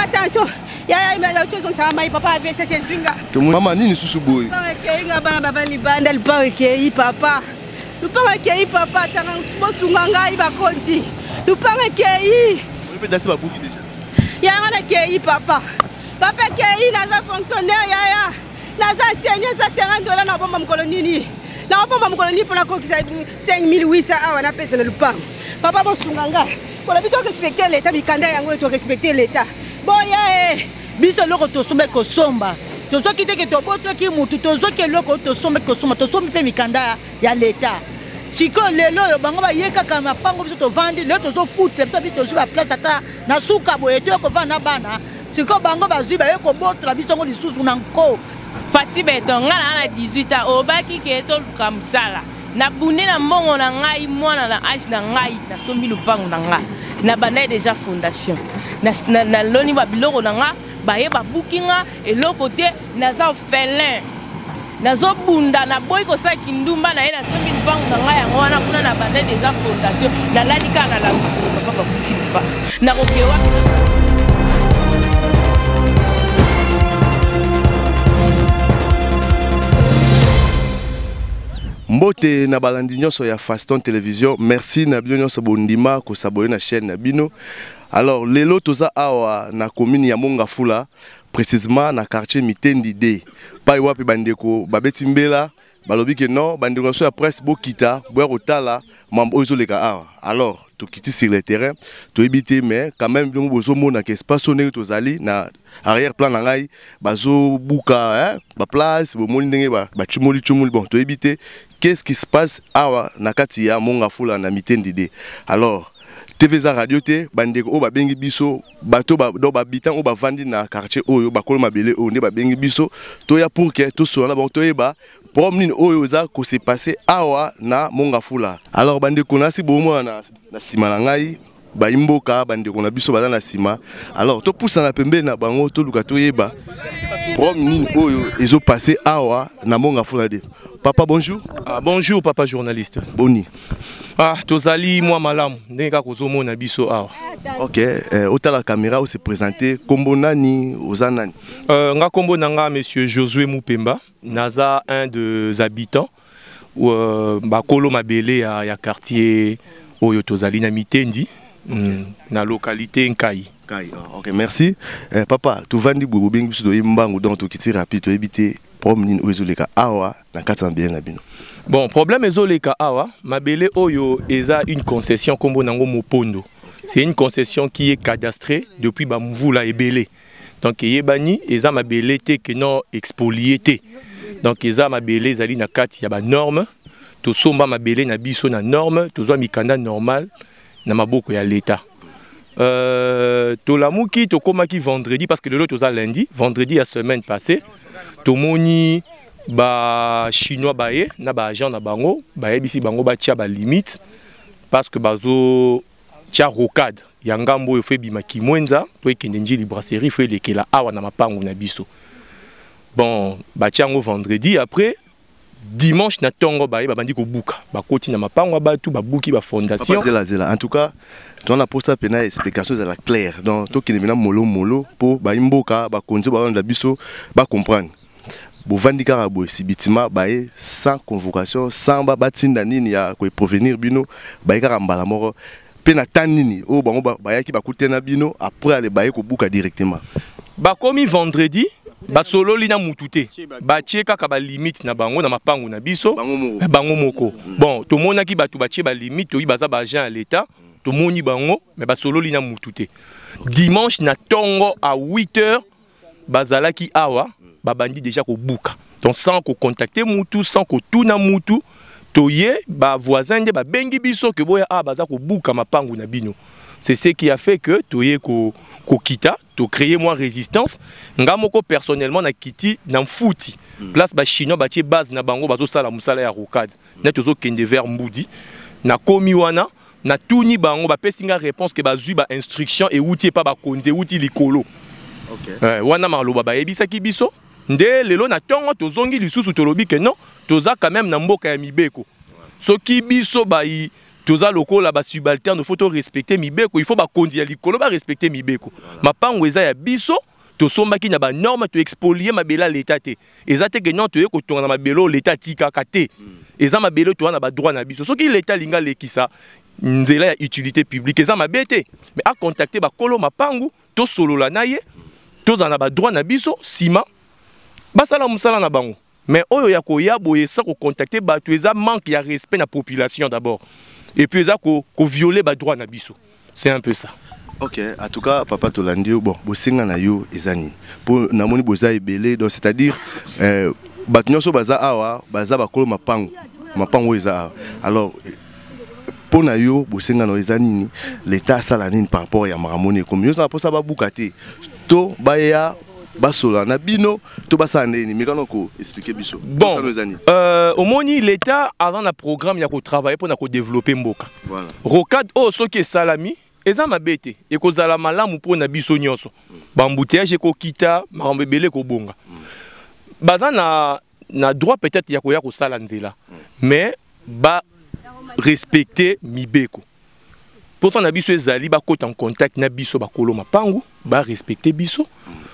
Attention, ya ina chozo sama papa avese sezinga. Mama nini susu boy? Inga bana baba libanda lipake papa. Lupake papa tanga mosunga ngai bakonzi. Lupake Vous danser ba bouki déjà. Ya ngana kei papa. Papa kei naza fonctionnaire ya. Naza seigneur ça $50 na bomba mkolonini. Na bomba mkolonini pour kokisa 5800 awa na pesa na lupango. Papa mosunga ngai. Pour la bito respecter l'état mikanda yango to respecter l'état. Boya biso loko to sombe ko somba to so kite ke to botre ki mutu to so ke loko to sombe ko somba to sombe pe mikanda ya leta siko lelo bango ba yeka kama pango biso to vandi le to so futre biso bito so ba place ata na suka boye to ko vana bana siko bango ba zui ba yeko botre biso ngo lisusu na nko Fati beto ngana na 18 obaki ke to kamsala na bunde na mbongo na ngai mwana na age na ngai na sombi lupango na ngai na bana déjà fondation na loni ba biloko na nga baye ba bookinga eloko te naza felin nazo bunda na boy ko sa kindumba na ina sombi lupango na ngai yango wana kuna na bana déjà fondation na lani kana la papa ba na kokewa Mbote na balandi nyonso ya Faston Télévision, merci na bino nyonso bondima ko s'abonner na chaîne na bino. Alors lelo toza awa na commune ya Mongafula, précisément na quartier Mitendi D. Pa wapi bandeko babeti mbela balobi ke non bandeko so ya presse bokita boya kotala mambo ozoleka awa. Alors to kiti sur le terrain, to ebité mais quand même bino bozo mona ke espace sonné tozali na arrière plan na ngai bazo buka ba place bo moni ndenge ba chumoli bon to ebité. Qu'est-ce qui se passe awa na kati ya Mongafula na Mitendi D? Alors TVza radio te bandeko o ba bengi biso bato ba do ba bitan o ba vandi na quartier oyo ba kolo mabele o ne ba bengi biso to ya pour que to so na bon to eba problème oyo za ko se passer awa na Mongafula. Alors bandeko na si bomo na sima na ngai ba imboka bandeko na biso baza na sima. Alors to poussa na pembe na bango to luka to yeba problème oyo ezo passer awa na Mongafula de. Papa, bonjour. Ah, bonjour, papa journaliste. Boni. Ah, tozali moi malam. Nenga kozomo na biso awa. Ok, ota la caméra où se présenter kombo nani ozanani. Nga kombo nanga monsieur Josué Mupemba, naza un des habitants ba kolo mabele ya quartier oyo tozali na Mitendi na localité Nkai. Ok, merci. Papa, tu vandi bobo bengi biso do imbangu donc to kiti rapide to ebité problème ezoleka awa na kati bien na bino. Bon, problème ezoleka awa, mabele oyo eza une concession kombo nango Mopondo. C'est une concession qui est cadastrée depuis ba mvula ebele. Donc yebani eza mabele te que non expolié te. Donc eza mabele ezali na kati ya ba norme, to somba mabele na biso na norme, to zwa mikanda normal na maboko ya l'état. To lamuki to komaki vendredi parce que le lot toza lundi, vendredi la semaine passée. Tomoni ba chinois baé na ba agent na bango baé bisi bango ba tia ba limite parce que bazo tia rocade ya ngambo yo fe bima kimwenza to ekende njili brasserie fe lekela awa na mapango na biso. Bon ba tia ngo vendredi après dimanche na tongo baé ba bandi ko buka ba koti na mapango ba tout ba buki ba fondation. Zela en tout cas on a posé une explication de la claire donc to kene bina molo pour ba imboka ba konzo ba na biso ba comprendre. Bo vandi karabo sibitima bae sans convocation sans batinda nini ya ko provenir bino bae karambala moko pe na tanini o bango bae ki bakutena bino après aller bae ko buka directement ba komi vendredi ba solo lina mutute ba tie kaka ba limite na bango na mapango na biso bango moko bon to mona ki batu ba tie ba limite to baza ba agent à l'état to moni bango mais ba solo lina mutute dimanche na tongo à 8h bazala ki awa babandi déjà ko buka donc sans ko contacter mutu sans ko tuna mutu toye ba voisin de ba bengi biso que boya a baza ko buka mapangu na bino. C'est ce qui a fait que toye ko kita to créer moi résistance ngamoko personnellement na kiti na mfuti place ba chinois ba tie base na bango bazo sala musala ya rocade na tozo kende vers mbudi na komi wana na tuni bango ba pesinga réponse que ba zui ba instruction et outil pas ba konze outil likolo. OK. Wana maloba ba ebisa ki biso nde lelo na tongo tozongi lisusu tolobi que non toza quand même na mboka ya mibeko. Soki biso ba toza lokola ba subalterne faut to respecter mibeko, il faut ba konzi ya likolo ba respecter mibeko. Mapango eza ya biso to somba ki na ba norme to expolier mabela l'état te. Ezate que non to ye ko tonga na mabelo l'état tika kate. Eza mabelo to na ba droit na biso. Soki l'état linga lekisa nzela ya utilité publique eza mabete. Mais a contacter ba kolo mapangu to solola na ye to za na ba droit na biso sima basala musala na bango. Mais oyo ya koya boye sa ko contacter ba to eza manque ya respect na population d'abord. Et puis eza ko violer ba droit na biso. C'est un peu ça. OK, en tout cas papa Tolandio bon bosinga na yo ezani pour namoni boza ebele donc c'est-à-dire batnyoso baza awa baza bakolo mapango eza alors pour na yo bosinga na ezani l'état sala nini par rapport ya maramone comme yo ça pour ça ba bukate to baya basola na bino to basala nini mikano ko expliquer biso bon omoni l'état avant na programme ya ko travailler pour na ko développer mboka voilà rocade o soki salami eza mabete ekozala malamu po na biso nyonso bambouteillage ko kita marambebele ko bonga baza na droit peut-être ya koya ko sala nzela mais ba respecter mibeko pourtant na biso ezali ba kota en contact na biso ba kolo mapangu ba respecter biso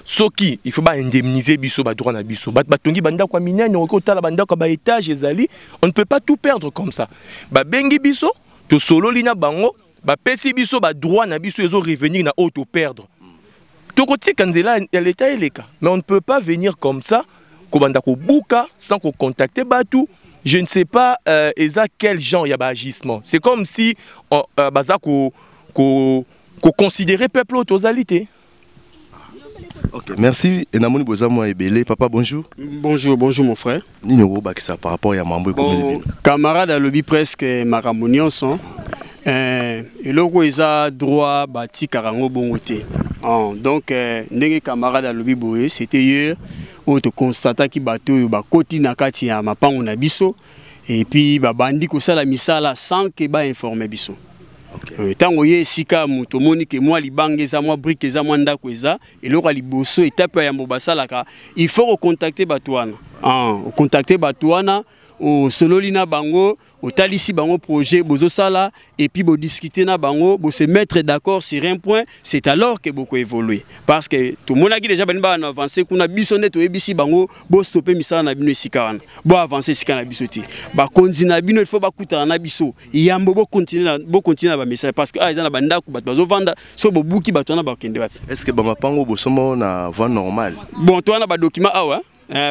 soki il faut ba indemniser biso ba droit na biso ba tongi banda kwa minene ko tala banda kwa ba étage ezali on ne peut pas tout perdre comme ça ba bengi biso to solo lina bango ba pesi biso ba droit na biso ezo revenir na auto perdre to koti kanzela ya l'état eleka mais on ne peut pas venir comme ça ko banda ko buka sans ko contacter batu je ne sais pas eza quel genre ya ba agissement c'est comme si baza ko considérer peuple autosalité. OK, merci. Et namoni boza moi ebele papa bonjour. Bonjour mon frère. Nini ngo bakisa par rapport ya mambo bon, camarade alobi presque maramonionso. Eloko eza droit bati karango bongote. Donc ndenge camarade alobi boye c'était hier où tu constata ki bato ba koti na kati ya mapango na biso et puis ba bandi ko sala misala sans que ba informer biso. Okay. Tango ye sika muto moni ke moi libanga eza moi brique eza moi ndako eza eloko liboso étape ya mobasala ka il faut contacter batouana contacter batouana au sololi na bango au talisi bango projet bozo sala et puis bo discuter na bango bo se mettre d'accord sur un point c'est alors que beaucoup évoluer parce que tout le monde a déjà ben ba avancer kuna biso neto ebisi bango bo stopper misala na bino sika wana bo avancer sika na biso ti ba continue bino il faut ba kuta na biso yambo bo continuer ba message parce que eza na banda ku bato bazo vanda so bo buki bato na ba kende wapi est-ce que ba mapango bo somo na voie normale bon toi na ba document awa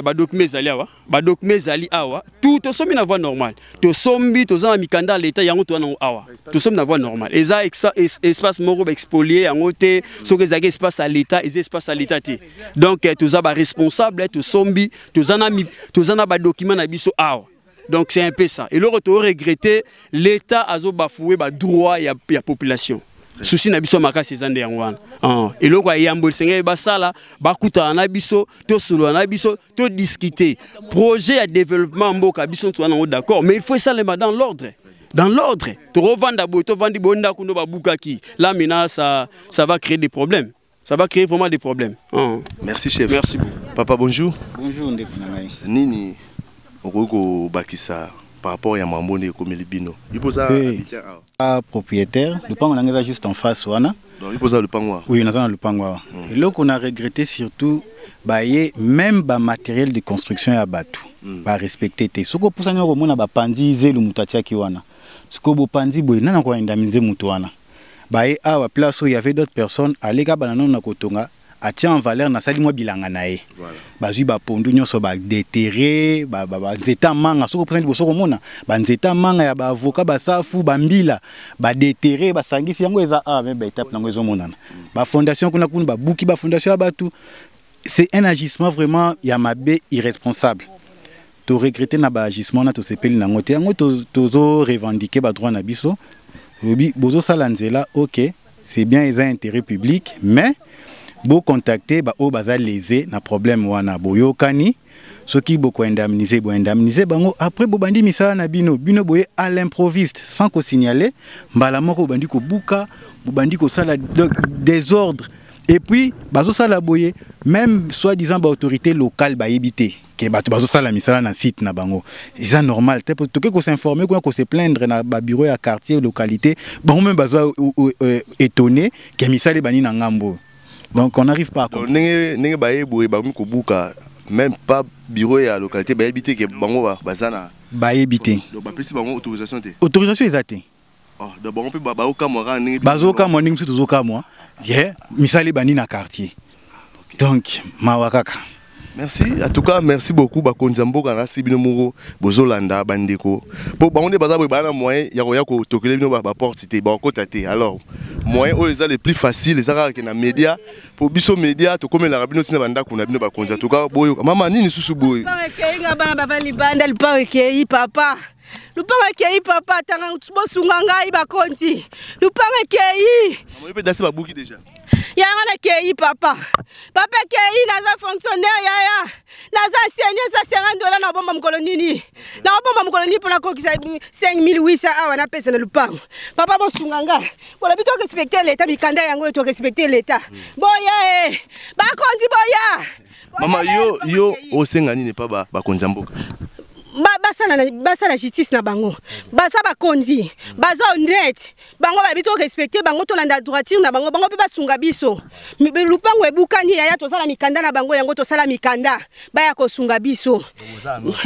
ba document zali awa tout to somi na voie normale to sombi to za mikanda l'état yango to na awa to somi na voie normale eza espace moko ba expolier yango te so que za espace à l'état espace à l'état te donc to za ba responsable to sombi to za na ba document na biso awa donc c'est un peu ça et le retour regretter l'état azo bafoué ba droit ya population souci na biso makasi ezande yango wana eloko yambo senge basala bakuta na biso to solo na biso to discuter projet ya développement mboka biso to wana d'accord mais il faut ça le mettre dans l'ordre to revendre boto vandi bonda kuno babukaki là maintenant ça va créer des problèmes ça va créer vraiment des problèmes merci chef merci beaucoup papa bonjour ndeko na ngai nini okoko bakisa par rapport à Mambone comme Libino. Il pose un propriétaire, le pango est juste en face. Donc il pose le pango. Oui, on a le pango. Et là qu'on a regretté surtout, même le matériel de construction à Batou, pas respecté. Ce que pour ça nous avons un pandi zélo mutatia kiwana. Ce que vous pandi boy n'a pas indemnisé mutuana. À la place où il y avait d'autres personnes, à l'éga bananon na kotonga. A tient en valeur na sali mo bilanga nae bazui ba pondu nyoso ba déterrer ba nzeta manga soko presque boso komona ba nzeta manga ya ba avocat ba safu ba mbila ba déterrer ba sangisi yango eza mais ba étape nango ezo monana ba fondation kuna ba buki ba fondation abatu c'est un agissement vraiment ya mabe irresponsable to regretter na ba agissement na to sepeli nango te yango tozo revendiquer ba droit na biso lobi bozo sala nzela OK c'est bien ils ont intérêt public mais bo contacter ba o baza lésé na problème wana boyokani soki boko indemniser bango après bobandi misala na bino boye à l'improviste sans ko signaler mbala moko bobandi ko buka bobandi ko sala désordre et puis bazo sala boye même soi-disant ba autorité locale ba yebité que bazo sala misala na site na bango c'est normal te toke ko s'informer ko se plaindre na ba bureau ya quartier localité bon même bazo étonné que misala bani na ngambo. Donc on n'arrive pas à comprendre. N'est pas boye ba mi ko buka même pas bureau ya localité ba yebité que bango bazana ba yebité. Donc ba pesi bango autorisation te. Autorisation exacte. Oh, de bon peut ba okamora ni bazoka morning tout zoka moi. Yeah, misali bani na quartier. Donc mawakaka. Merci. En tout cas, merci beaucoup ba konzambo kana sibino muro bozolanda bandeko. Pour ba on est bazaba bana moyen ya ko tokele bino ba porte té ba ko taté. Alors, moyen o les plus facile les ara que na média pour biso média to comme la rabino tina banda kuna bino ba konza. En tout cas, boyo mama nini susu boyo. Ba ke nga bana ba libanda le pa ke papa. Lupanga kei papa tanga bosunga ngai bakonzi. Lupanga kei. Maman peut danser babuki déjà. Yanga na kei papa. Papa kei naza fonctionnaire yaya. Naza seigneur ça $50 na bomba mkolo nini. Na bomba mkolo nini pona ko kisa 5800 awa na pesa na lupanga. Papa bosunga ngai. Bola bito respecter l'état mikanda yango to respecter l'état. Boya bakonzi boya. Maman yo osenga nini pa ba konzamboka. Basa la justice na bango basa bakonzi baza honnête bango babito respecter bango to landa droiture na bango pe basunga biso lupango ebukani ya to sala mikanda na bango yango to sala mikanda baya ko sunga biso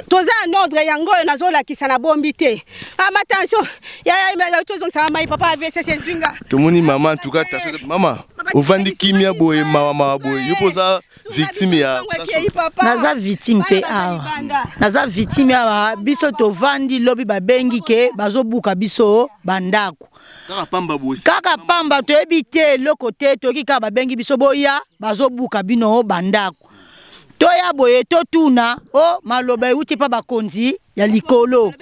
toza en ordre yango nazo la kisana bombi te attention ya to ça mai papa avait ses zinga to moni maman en tout cas maman ovandi kimia boye mama boye yo poza victime ya naza victime pe awa naza victime awa biso to vandi lobi babengi ke bazobuka biso bandako kaka pamba to ebite lokote to kika babengi biso boya bazobuka bino bandako to ya boye to tuna o maloba uti pa bakonzi ya likolo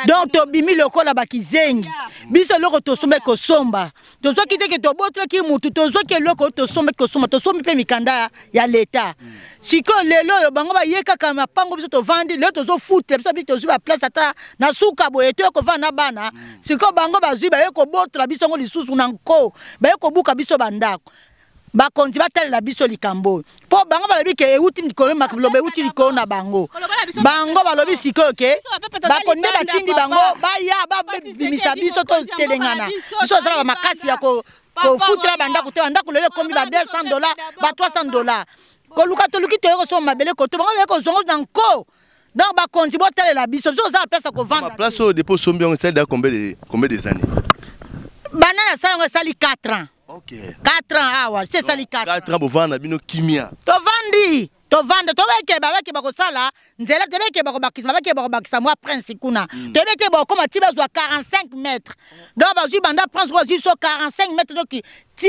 donc to bimi lokola bakizengi biso loko to sombe ko somba to zo kite ke to botre ki mutu to zo ke loko to sombe ko somba to sombi pe mikanda ya leta siko lelo bango ba yeka kama pango biso to vandi le to zo futre biso bi to zo ba place ata na suka boye to ko vana bana siko bango ba zui ba yeko botre biso ngo lisusu na nko ba yeko buka biso bandako bakonzi batala biso likambo po bango balobi ke euti mikolo maklobe euti likolo na bango balobi siko ke bakonde batindi bango baya babimisa biso to telengana biso zala makasi ya ko futra bandako te bandako lele komi ba $200 ba $300 ko luka to luki to so mabele ko to bango ko zongo na nko donc bakonzi botala la biso biso zala place ko vendre place au dépôt sombion c'est de combien des années banana ça sali 4 ans. Ok. 4 ans, ah ouais, c'est ça les 4 ans. 4 ans, vous vendez bino kimia. To vandi, to weke bako sala, nzela te weke bako bakisa moi prince kuna. Te weke bako comme tiba zo 45 mètres. Donc bazu banda prince zo 45 mètres donc ti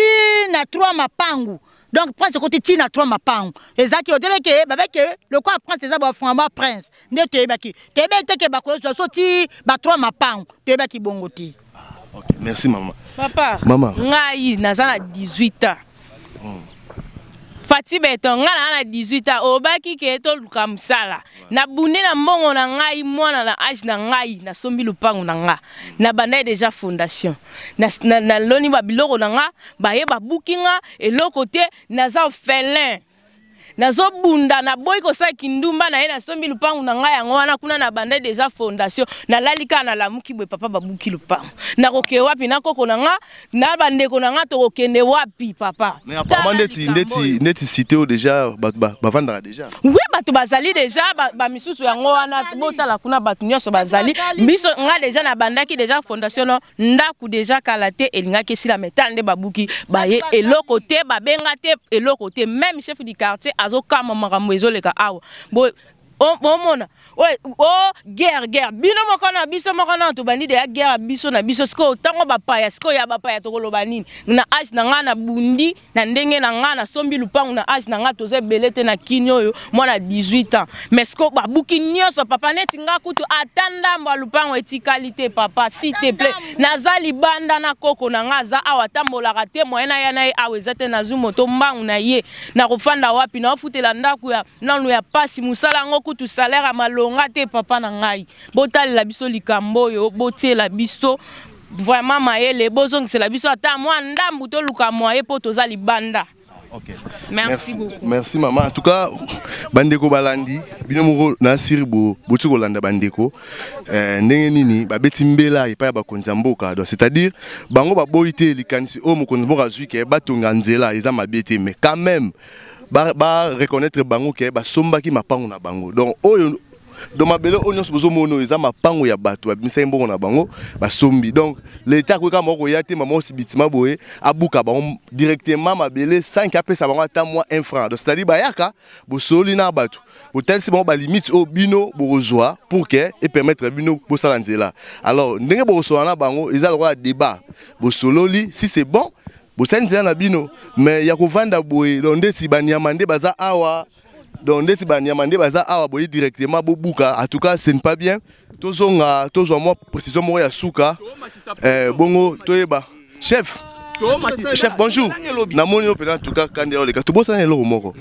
na 3 mapangu. Donc prince côté ti na 3 mapangu. Ezaki te weke babeke le quoi prince ça ba fama prince. Ne te baki. Te bete ke bako zo ti ba 3 mapangu. Te baki bongoti. Ok, merci maman. Papa, maman. Ngai nazana 18 ans. Fati beto ngana na 18 ans obaki ke to luka msala. Na bunde na mbongo na ngai mwana na age na ngai na sombi lupangu na nga. Na banda déjà fondation. Na loni ba biloko na nga ba ye ba bukinga eloko te naza felin. Nazo bunda na boy ko sa kindumba na ye na sombi lupangu na ngai yango wana kuna na banda déjà fondation na lalika na lamuki boy papa babuki lupangu na koke wapi na koko na nga na bandeko na nga to kokende wapi papa mais apparemment ndeti cité déjà ba vandra déjà oui bato bazali déjà ba misusu yango wana botala kuna bato nyonso bazali biso nga déjà na bandaki déjà fondation no ndaku déjà kalate elinga kesila metal nde babuki ba ye eloko te babenga te eloko te même chef du quartier azoka makambo ezoleka awa boy mona guerre bino mokana biso mokana to bandi de guerre biso na biso sko tango bapaya sko ya bapaya to koloba nini na age na nga na bundi na ndenge na nga na sombi lupangu na age na nga to ze belete na kinyo yo mwana 18 ans mais sko babuki nyonso papa neti nga kutu atanda mba lupangu etikalité papa s'il te plaît nazali banda na koko na nga za awa tambolaka te moyena ya na awe zate na zumo to mbangu na ye na kofanda wapi na ofutela ndaku ya nanu ya pasi musala ngo kutu salaire à malonga te papa na ngai. Botali la biso likambo yo, botie la biso vraiment maele bozong c'est la biso ata moi ndambu to luka moye po toza libanda. Okay. Merci beaucoup. Merci maman. En tout cas, bandeko balandi, bino moko na siri bo botu kolanda bandeko. Ndenge nini ba betimbela epa ba konzamboka. Donc c'est-à-dire bango ba boité likanisi o mokonzamboka zui ke batonga nzela eza mabete mais quand même ba reconnaître bango ke ba sombaki mapango na bango. Donc oyo dans ma belle on se besoin mono ils ont ma pango ya bato abimisa mbongo na bango ba sombi donc l'état ko ka moko ya te maman aussi bitima boye abuka ba directement ma belle 5 AP ça bango ata moi 1 franc donc c'est-à-dire ba yaka bo soli na bato bo tel si bon ba limite au bino bo rejoa pour que et permettre bino bo salanzela alors ndenge bo rejoa na bango ils a le droit de débat bo sololi si c'est bon bo salanzela na bino mais ya ko vanda boye donc ndeti banyamande baza awa. Donc, dès que tu baza awa boyi directement bobuka. En tout cas, ce n'est pas bien. Tozonga, moi précision moi ya souka. Bongo toyeba. Chef, bonjour. Na moni opena en tout cas quand les gars. Tu bosses dans le moko.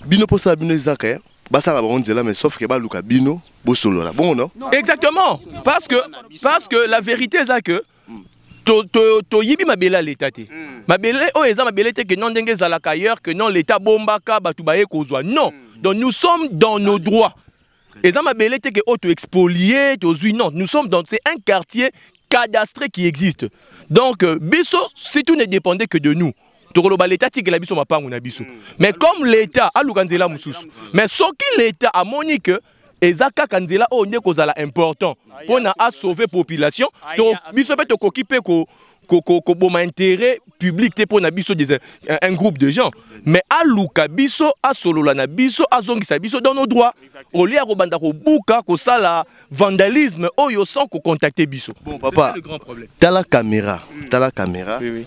Bino posa bino izaka. Basa la baronde là mais sauf que ba luka bino bosolo là. Bon non? Exactement. Parce que la vérité c'est que to yibi mabela l'état te. Mabele o eza mabele te que non ndenge zalaka ailleurs que non l'état bombaka batu baye kozwa. Non. Donc nous sommes dans nos droits. Eza mabele te que auto expolier to zui non, nous sommes dans c'est un quartier cadastré qui existe. Donc biso si tout ne dépendait que de nous. Tokoloba l'état ti que la biso mapangu na biso. Mais comme l'état a lukanzela mususu. Mais soki l'état a moni que ezaka kanzela o ndeko zala important pour na a sauver population. Donc biso pe to kokipe ko boma intérêt public te pour na biso un groupe de gens mais aluka biso a solola na biso azongisa biso dans nos droits au lieu de banda ko buka ko sala vandalisme oyo sans ko contacter biso. Bon papa, t'as la caméra, oui, oui.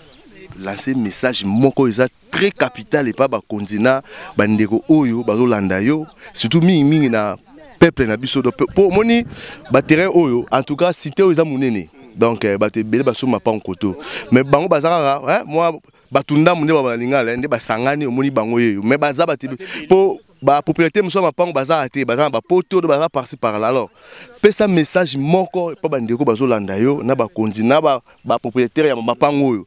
Lancer message moko eza très capital et pas ba konzina bandeko oyo bazolanda yo surtout mingi na peuple na biso pour moni ba terrain oyo en tout cas cité oyo za munene. Donc bate bele baso mapa en koto mais bango bazaka moi batunda munde ba balingala nde basangani omoni bango yeyo mais baza bate po ba propriété muso mapa ngo baza ate baza ba poto de baza par-ci par là alors pesa message moko pa bandeko bazolanda yo na ba konzi na ba propriétaire ya mapa ngo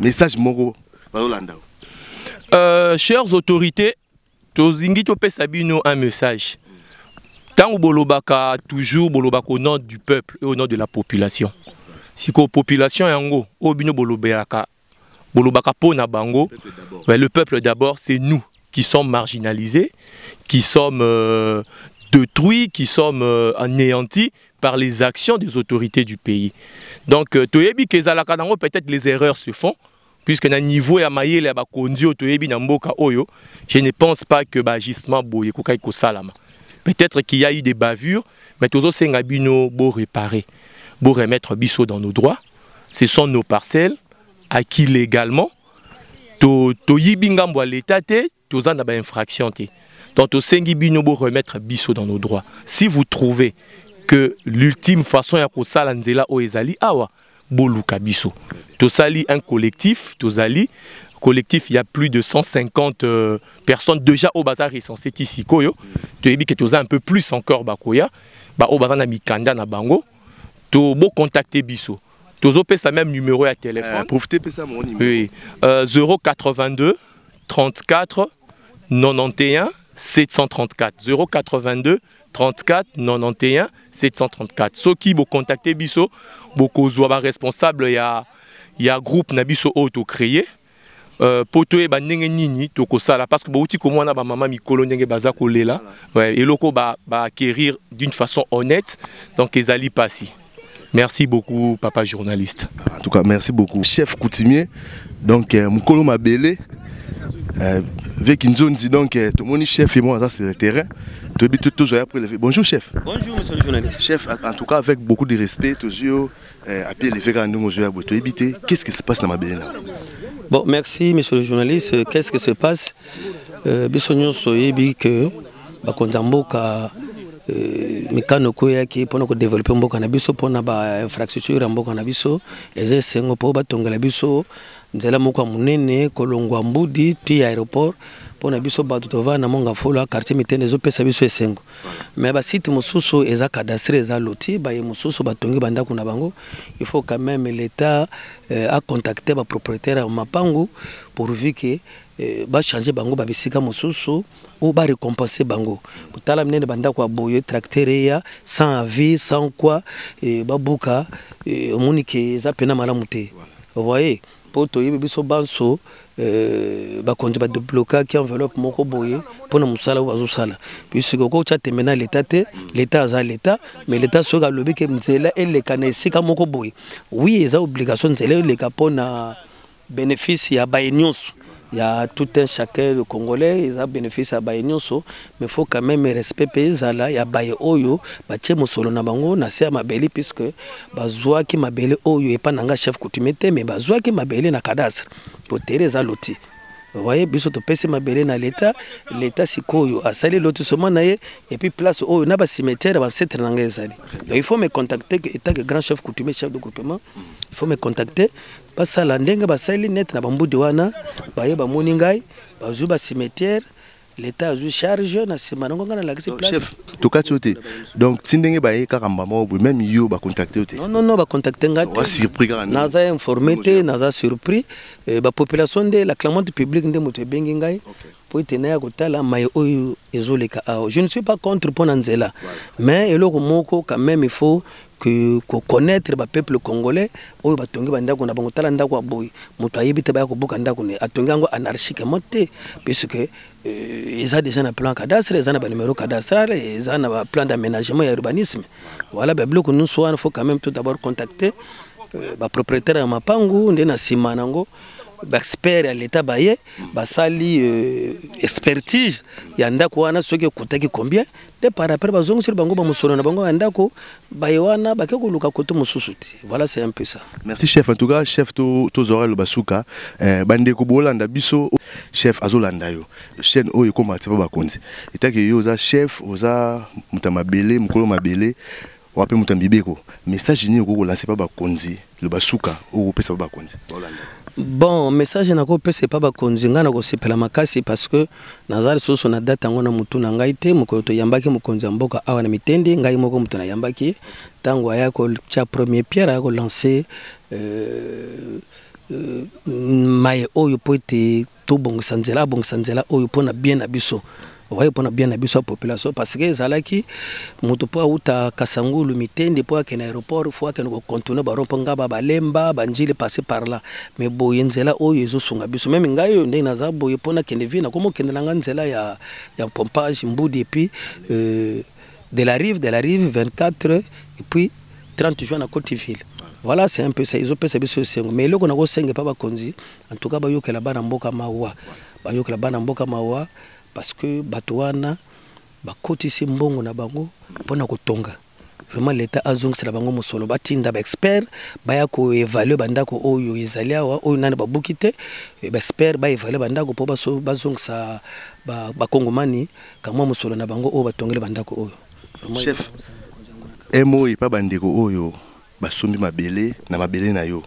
message moko bazolanda chères autorités tozingi to pesa bino un message. Tant au bolobaka toujours bolobaka au nom du peuple et au nom de la population. Si la population est en gros, au bino bolobaka pona bango, le peuple d'abord, c'est nous qui sommes marginalisés, qui sommes détruits, qui sommes anéantis par les actions des autorités du pays. Donc, peut-être les erreurs se font, puisque na niveau ya mayele ya bakondio toyebi na mboka oyo, je ne pense pas que bagissement boye kokai ko salama. Peut-être qu'il y a eu des bavures, mais tous ces ngabino beau réparer, beau remettre biso dans nos droits. Ce sont nos parcelles acquis légalement. To yibingambo à l'état te, tous en a infraction te. Donc to sengi bino beau remettre biso dans nos droits. Si vous trouvez que l'ultime façon ya ko sala nzela o ezali awa boluka biso. To sali un collectif, to sali collectif, il y a plus de 150 personnes déjà au bazar recensé ici koyo. Tu as dit que tu as un peu plus encore bakoya. Ba au bazar na mikanda na bango. Tu as contacter biso. Tu as ça même numéro à téléphone. Profitez de ça mon numéro. Oui. 082 34 91 734. 082 34 91 734. Ceux qui vont contacter biso, beaucoup soient responsables, il y a groupe nabiso auto créé. Poto e ba ndenge nini toko sala parce que bauti ko mwana ba mama mikolo ndenge baza kolela ouais et loko ba acquérir d'une façon honnête donc ezali pasi. Merci beaucoup papa journaliste. En tout cas merci beaucoup chef coutumier donc mukolo mabele avec Nzonzi donc tout mon chef et moi ça c'est le terrain tu habites toujours après lever. Bonjour chef. Bonjour monsieur le journaliste. Chef en tout cas avec beaucoup de respect toujours à pied lever quand nous jouer à boto habiter qu'est-ce qui se passe dans mabele là? Bon, merci monsieur le journaliste. Qu'est-ce qui se passe? Bisogno soyebi que bakonzamboka mikano koyaki pona ko développer mboka na biso pona ba infrastructure mboka na biso eze sengo po batongela biso nzela moko munene kolongwa mbudi puis aéroport mpona biso bato tovanda na Mongafula quartier mitende ezopesa biso esengo mais basite mosusu eza cadastre eza loti baye mosusu batongi bandako na bango il faut quand même l'État a contacté bapropriétaire ya mapangu pourvu que changer bango babisika mosusu ou récompenser bango botala minene bandako ya boye tracteur ya sans avis sans quoi babuka omoni ke eza pena malamu te vous voyez poto yebi biso banso bakonzi badébloquaki enveloppe moko boye mpona mosala oyo bazosala puisque okotya tembe na leta te leta aza leta mais leta soki alobi ke nzela eleka na esika moko boye oui eza obligation nzela eleka mpona bénéfice ya baye nyonso. Il y a tout un chacun de Congolais, ils ont bénéficié à Bayenyoso, mais il faut quand même respecter là. Il y a Baye Oyo, Bache Mosolo Nabango, Nasser Mabeli, puisque Bazoua qui Mabeli Oyo et pas nanga chef coutumité, mais Bazoua qui Mabeli na cadastre pour Teresa Loti. Vous voyez, biso to pese Mabeli na l'État, l'État sikoyo a sali lotissement naie et puis place Oyo na ba cimetière ba cette nanga sali. Donc il faut me contacter état que grand chef coutumier, chef de groupement, il faut me contacter. Basala ndenge basali net na bambudi wana baye bamoni ngai bazu ba cimetière l'état azu charge na sima nganga na lakisi place chef tokati ote donc tindenge baye karamba mo même yo ba contacter ote non ba contacter ngati surpris kana naza informé te naza surpris ba population de la clamante publique nde moto bengi ngai po itena ya kotala maye oyo ezoleka aho je ne suis pas contre pona nzela mais eloko moko quand même il faut que connaître le peuple congolais oyo batongi bandako na bango tala ndako aboyi moto ayebi te baya kobuka ndako ne atongi yango anarchiquement te puisque ils ont déjà un plan cadastre, ils ont un numéro cadastral, ils ont un plan d'aménagement et urbanisme. Voilà, ben bloc nous soit il faut quand même tout d'abord contacter le propriétaire de Mapangu, on est na simanango, expert à l'état baye, basali expertise, yandako wana soki kutaki combien de par rapport bazongo sur bango ba musoro na bango yandako bayewana bakeko luka koto mususuti. Voilà, c'est un peu ça. Merci chef, en tout cas chef to Zorel Basuka bandeko bolanda biso chef azolanda yo chaîne oyo koma tsepa bakonzi etaki yo za chef oza mutamabele mukolo mabele wape mutambibeko message ni ko lancer pa bakonzi le Basuka o pesa pa bakonzi bolanda. Bon, message na ko pesa pa bakonzi ngana ko sepela makasi parce que nazali soso na date ngona mutu na ngai te mukolo to yambaki mukonzi mboka awa na mitende ngai moko mutu na yambaki tango ayako cha premier pierre ayako lancer maye oyo poete to bongisa nzela oyo pona bien na biso oyo pona bien na biso population parce que zalaki moto po uta Kasangulu mitende po akena aéroport fo akena ko contourner barompo ngaba balemba banjili passer par là mais boye nzela oyo ezosunga biso même ngayo ndenge naza boye pona kende vina komo kende langa nzela ya pompage mbudi et puis de la rive 24 et puis 30 juin à Côte-d'Ivoire. Voilà, c'est un peu ça. Ils ont pensé sur ce mais là, on a aussi pas bakonzi. En tout cas, bah yoke la bana mboka mawa, bah yoke la bana mboka mawa, parce que batuana, bah côté si mbongo na bango, pona kotonga. Vraiment l'État a zong c'est la bango musolo. Bah tinda bah expert, bah yako évaluer bandako oyo izalia wa oyo nane bah bukite, bah expert bah évaluer bandako po bah so bah zong sa bah kongomani, kama musolo na bango oyo batongele bandako oyo. Chef, emo ipa bandeko oyo. Basombi mabele na mabele na yo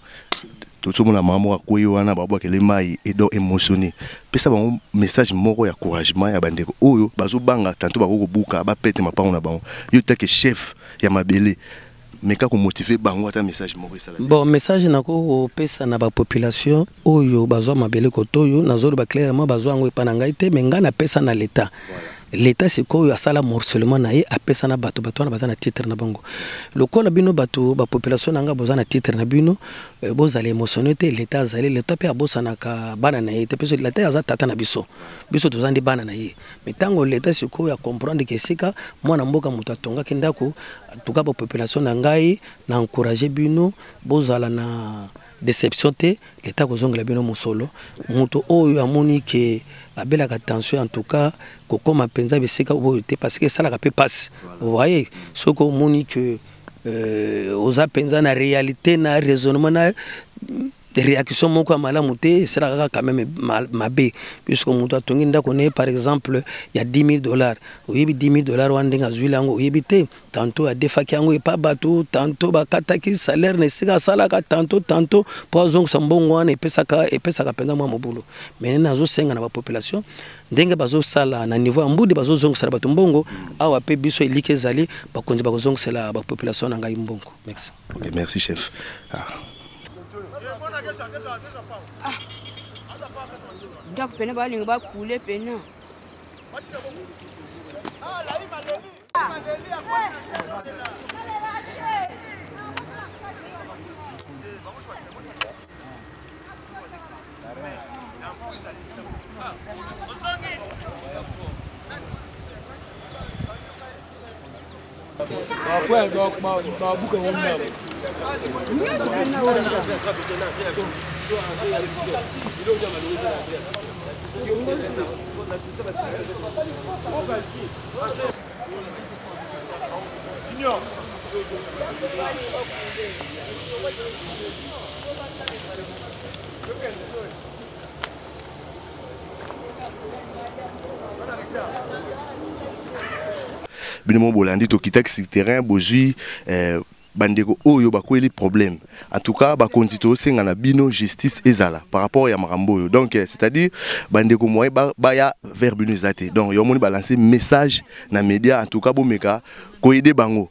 tozomona mama akoyi wana babwakele mai et donc émotionné pesa bango message moko ya encouragement ya bandeko oyo bazobanga tanto bakobuka bapete mapango na bango yo teke chef ya mabele meka ko motiver bango ata message moko esala bon message nako pesa na ba population oyo bazwa mabele kotoyo nazolo ba clairement bazwa ngo epana ngai te menga na pesa na l'état. L'État c'est quoi asala morcellement na ye apesa na bato wana bazana titre na bango lokola bino bato ba population nanga bozana titre na bino bozali émotionné te l'État azali l'État pe abosana ka bana na ye te parce que l'État aza tata na biso tozandi bana na ye mais tango l'État c'est quoi ya comprendre que sika mwana mboka muto atonga kindako tuka ba population nangai na encourager bino bozala na déception te l'État kozongela bino musolo muto oyo amoni ke abelaka attention en tout cas kokoma penza bisika oyo te parce que ça la peut passer vous voyez ce que moni que aux penza na réalité na raisonnement na des réactions moko malamu te c'est là quand même mabe puisque mutu atongi ndako ne par exemple il y a $10,000 oyebi $10,000 wandenga zwilango oyebi te tantôt a defaki yango e pa bato tantôt bakataki salaire ne sika salaka tantôt pour zongo sambongo wana epesaka penza mwa mobulu mais nazo senga na ba population ndenge bazo sala na niveau ya mbudi bazo zongo sala bato mbongo awa pe biso elike ezali bakonzi bakozongo sala ba population na ngai mbongo merci. Okay, merci chef. Donc pena ba linga ba kule pena. Après, donc, ma boucle est Binomo bolandi to kitaki terrain bozui bandeko oyo bakweli problème. En tout cas bakonzi to senga na bino justice ezala par rapport ya makambo yo. Donc c'est-à-dire bandeko moye baya vers bino zate. Donc yo moni balancer message na média en tout cas bomeka ko aider bango.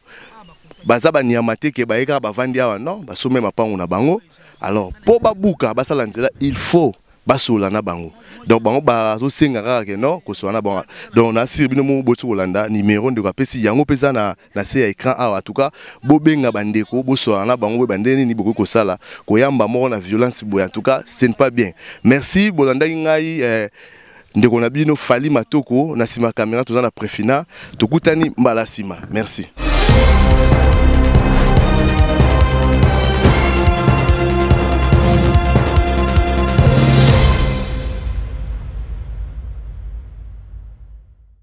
Baza ba niamate ke baeka ba vandi awa non basome mapango na bango. Alors pour babuka basala nzela il faut basola na bango. Donc bango bazo senga kaka non ko soana bango. Donc na sir bino mo botu Holanda numéro ndeko apesi yango pesa na se ya écran awa en tout cas bobenga bandeko bo soana bango bandeni ni boko ko sala ko yamba mo na violence boy en tout cas ce n'est pas bien. Merci bolanda ngai ndeko na bino Fally Matoko na sima caméra tozana préfina tokutani mbala sima. Merci.